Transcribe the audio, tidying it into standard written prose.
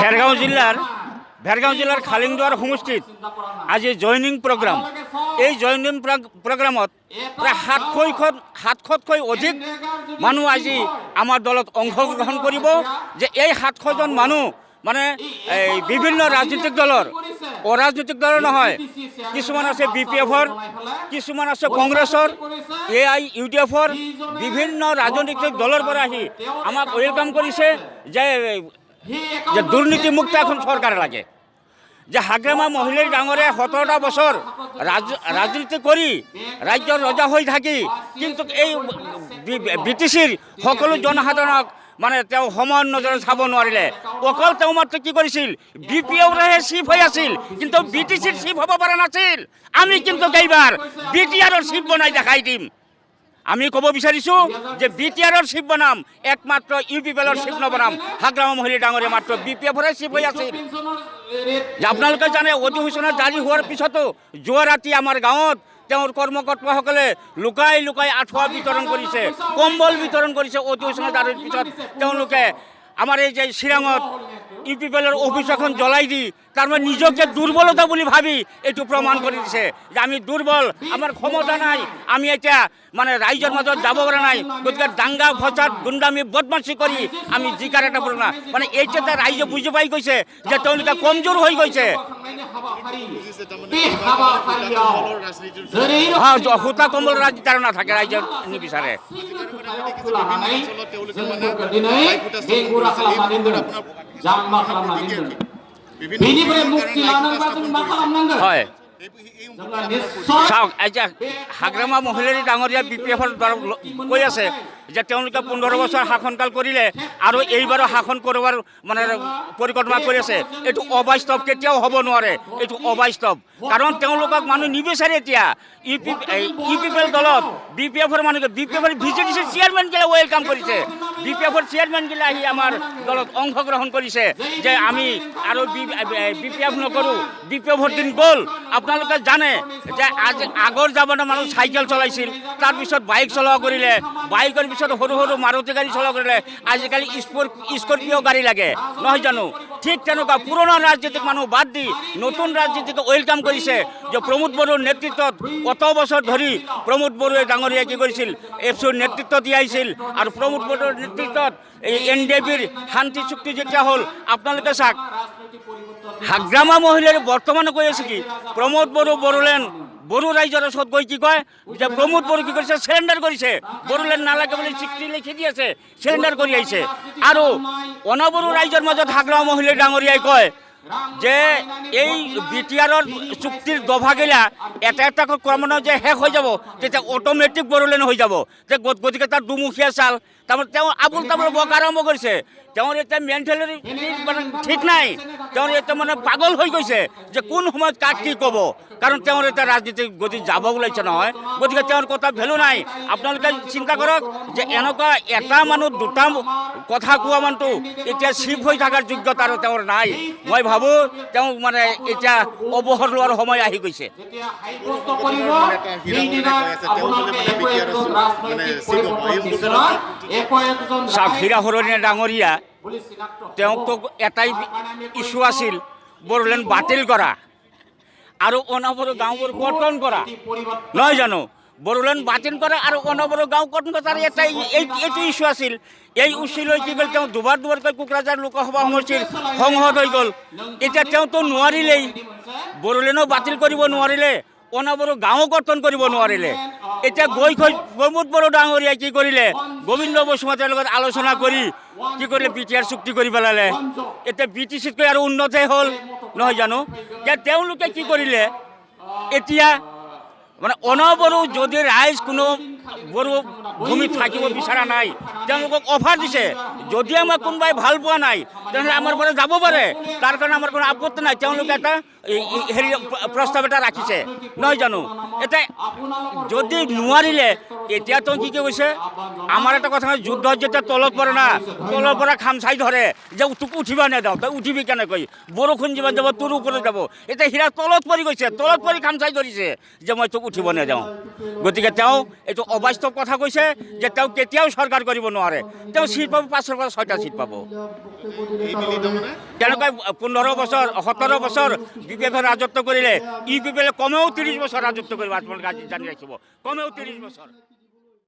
ভেৰগাঁও জিলাৰ খালিংদুৱাৰ সমষ্টিত আজি জইনিং প্ৰগ্ৰাম। এই জইনিং প্ৰগ্ৰামত প্ৰায় 700তকৈ অধিক মানুহ আজি আমাৰ দলত অংশগ্ৰহণ কৰিব। যে এই 700জন মানুহ মানে এই বিভিন্ন ৰাজনৈতিক দলৰ, অৰাজনৈতিক দলৰ নহয়, কিছুমান আছে BPFৰ, কিছুমান আছে কংগ্ৰেছৰ, AIUDFৰ, বিভিন্ন ৰাজনৈতিক দলৰ পৰা আহি আমাক ৱেলকাম কৰিছে যে দুৰ্নীতিমুক্ত এখন চৰকাৰ লাগে। যে হাগ্ৰামা মহিলাৰ ডাঙৰে 17টা বছৰ ৰাজনীতি কৰি ৰাজ্যৰ ৰজা হৈ থাকি কিন্তু এই BTCৰ সকলো জনসাধাৰণক মানে তেওঁ সমান নজৰে চাব নোৱাৰিলে। অকল তেওঁ মাত্ৰ কি কৰিছিল, BPFৰহে চিফ হৈ আছিল, কিন্তু BTCৰ চিফ হ'ব পৰা নাছিল। আমি কিন্তু এইবাৰ BTRৰ চিফ বনাই দেখাই দিম। আমি ক'ব বিচাৰিছোঁ যে BTRৰ চিফ বনাম, একমাত্ৰ UPPৰ চিফ নবনাম। হাগ্ৰামা মহিলা ডাঙৰে মাত্ৰ BPFৰে চিফ হৈ আছিল। আপোনালোকে জানে অধিসূচনা জাৰি হোৱাৰ পিছতো যোৱা ৰাতি আমাৰ গাঁৱত তেওঁৰ কৰ্মকৰ্তাসকলে লুকাই লুকাই আঁঠুৱা বিতৰণ কৰিছে, কম্বল বিতৰণ কৰিছে। অধিসূচনা জাৰিৰ পিছত তেওঁলোকে আমাৰ এই যে চিৰাঙত UPPৰ অফিচ এখন জ্বলাই দি তাৰমানে নিজকে দুৰ্বলতা বুলি ভাবি এইটো প্ৰমাণ কৰি দিছে যে আমি দুৰ্বল, আমাৰ ক্ষমতা নাই, আমি এতিয়া মানে ৰাইজৰ মাজত যাব পৰা নাই। গতিকে দাংগা ফচাদ গুণ্ডামি বদমাচি কৰি আমি জিকাৰ এটা পৰা নাই। মানে এইটো এটা ৰাইজে বুজি পাই গৈছে যে তেওঁলোকে কমজোৰ হৈ গৈছে। সূতা কম্বল ৰাজনীতি আৰু নাথাকে, ৰাইজে নিবিচাৰে। হয়, চাওক এতিয়া হাগ্ৰামা মহিলাৰী ডাঙৰীয়া BPFৰ দ্বাৰা কৈ আছে যে তেওঁলোকে 15 বছৰ শাসনকাল কৰিলে আৰু এইবাৰো শাসন কৰোৱাৰ মানে পৰিকল্পনা কৰি আছে। এইটো অবাস্তৱ, কেতিয়াও হ'ব নোৱাৰে, এইটো অবাস্তৱ। কাৰণ তেওঁলোকক মানুহ নিবিচাৰে। এতিয়া UPPৰ দলত BPFৰ মানুহকে BPFৰ VCDC চেয়াৰমেনগিলা ৱেলকাম কৰিছে। BPFৰ চেয়াৰমেনগিলা আহি আমাৰ দলত অংশগ্ৰহণ কৰিছে যে আমি আৰু BPF নকৰোঁ, BPFৰ দিন গ'ল। আপোনালোকে জানে যে আজি আগৰ জামানাৰ মানুহ চাইকেল চলাইছিল, তাৰপিছত বাইক চলোৱা কৰিলে, বাইকৰ পিছত সৰু সৰু মাৰুতি গাড়ী চলোৱা কৰিলে, আজিকালি স্কৰ্পিঅ' গাড়ী লাগে, নহয় জানো? ঠিক তেনেকুৱা পুৰণা ৰাজনীতিক মানুহ বাদ দি নতুন ৰাজনীতিক ৱেলকাম কৰিছে। যে প্ৰমোদ বড়োৰ নেতৃত্বত অত বছৰ ধৰি প্ৰমোদ বড়োৱে ডাঙৰীয়াই কি কৰিছিল, এপছুৰ নেতৃত্ব দিয়াইছিল। আৰু প্ৰমোদ বড়োৰ নেতৃত্বত এই NDABৰ শান্তি চুক্তি যেতিয়া হ'ল, আপোনালোকে চাওক হাগ্ৰামা মহিলাৰ বৰ্তমানে কৈ আছে কি, প্ৰমোদ বড়ো বড়োলেণ্ড বড়ো ৰাইজৰ ওচৰত গৈ কি কয় যে প্ৰমোদ বড়ো কি কৰিছে, চেৰেণ্ডাৰ কৰিছে, বড়োলেণ্ড নালাগে বুলি চিঠি লিখি দি আছে, চেৰেণ্ডাৰ কৰি আহিছে। আৰু অনবড়ো ৰাইজৰ মাজত হাগ্ৰামা মহিলাৰ ডাঙৰীয়াই কয় যে এই BTRৰ চুক্তিৰ দফাগিলা এটা এটা ক্ৰমান্বয়ে যে শেষ হৈ যাব, তেতিয়া অট'মেটিক বড়োলেণ্ড হৈ যাব। গতিকে তাৰ দুমুখীয়া চাল। তাৰমানে তেওঁ আবুল তাবুল বকা আৰম্ভ কৰিছে। তেওঁৰ এতিয়া মেণ্টেলিটি মানে ঠিক নাই, তেওঁৰ এতিয়া মানে পাগল হৈ গৈছে যে কোন সময়ত কাক কি ক'ব। কাৰণ তেওঁৰ এতিয়া ৰাজনীতিক গতি যাব ওলাইছে নহয়, গতিকে তেওঁৰ কথা ভেলু নাই। আপোনালোকে চিন্তা কৰক যে এনেকুৱা এটা মানুহ দুটা কথা কোৱা মানুহটো এতিয়া চিফ হৈ থকাৰ যোগ্যতা আৰু তেওঁৰ নাই। মই ভাবোঁ তেওঁ মানে এতিয়া অৱসৰ লোৱাৰ সময় আহি গৈছে। চাওক হীৰা হৰণীয়া ডাঙৰীয়া, তেওঁকতো এটাই ইছ্যু আছিল, বড়োলেণ্ড বাতিল কৰা আৰু অনবড়ো গাঁওবোৰ গঠন কৰা, নহয় জানো? বড়োলেণ্ড বাতিল কৰা আৰু অনবড়ো গাঁও গঠন কৰাৰ এটাই এইটো ইছ্যু আছিল। এই ইছ্যু লৈ কি গ'ল, তেওঁ দুবাৰকৈ কোকৰাঝাৰ লোকসভা সমষ্টিৰ সংসদ হৈ গ'ল। এতিয়া তেওঁতো নোৱাৰিলেই, বড়োলেণ্ডো বাতিল কৰিব নোৱাৰিলে, অনবড়ো গাঁও গঠন কৰিব নোৱাৰিলে। এতিয়া গৈ প্ৰমোদ বড়ো ডাঙৰীয়াই কি কৰিলে, গোবিন্দ বসুমতাৰীৰ লগত আলোচনা কৰি কি কৰিলে, BTR চুক্তি কৰি পেলালে। এতিয়া BTCতকৈ আৰু উন্নতহে হ'ল, নহয় জানো? এতিয়া তেওঁলোকে কি কৰিলে, এতিয়া মানে অনবড়ো যদি ৰাইজ কোনো বড়ো ভূমিত থাকিব বিচৰা নাই, তেওঁলোকক অফাৰ দিছে, যদি আমাক কোনোবাই ভাল পোৱা নাই তেনেহ'লে আমাৰ পৰা যাব পাৰে, তাৰ কাৰণে আমাৰ কোনো আপত্তি নাই। তেওঁলোকে এটা হেৰি প্ৰস্তাৱ এটা ৰাখিছে নহয় জানো এতিয়া যদি নোৱাৰিলে এতিয়া তেওঁ কি কৈছে আমাৰ এটা কথা যুদ্ধত যেতিয়া তলত পৰে না তলৰ পৰা খামচাই ধৰে যে তোক উঠিব নেদাওঁ তই উঠিবি কেনেকৈ বৰষুণ যিমান যাব তোৰ ওপৰত যাব এতিয়া হীৰা তলত পৰি গৈছে তলত পৰি খামচাই ধৰিছে যে মই তোক উঠিব নেদাওঁ গতিকে তেওঁ এইটো অবাস্তৱ কথা কৈছে যে তেওঁ কেতিয়াও চৰকাৰ কৰিব নোৱাৰে তেওঁ চিট পাব 5ৰ পৰা 6টা চিট পাব তেনেকৈ 15 বছৰ 17 বছৰ বিজেপিয়ে ৰাজত্ব কৰিলে ইউ পি পি এলে কমেও 30 বছৰ ৰাজত্ব কৰিব আপোনালোকে আজি জানি ৰাখিব কমেও 30 বছৰ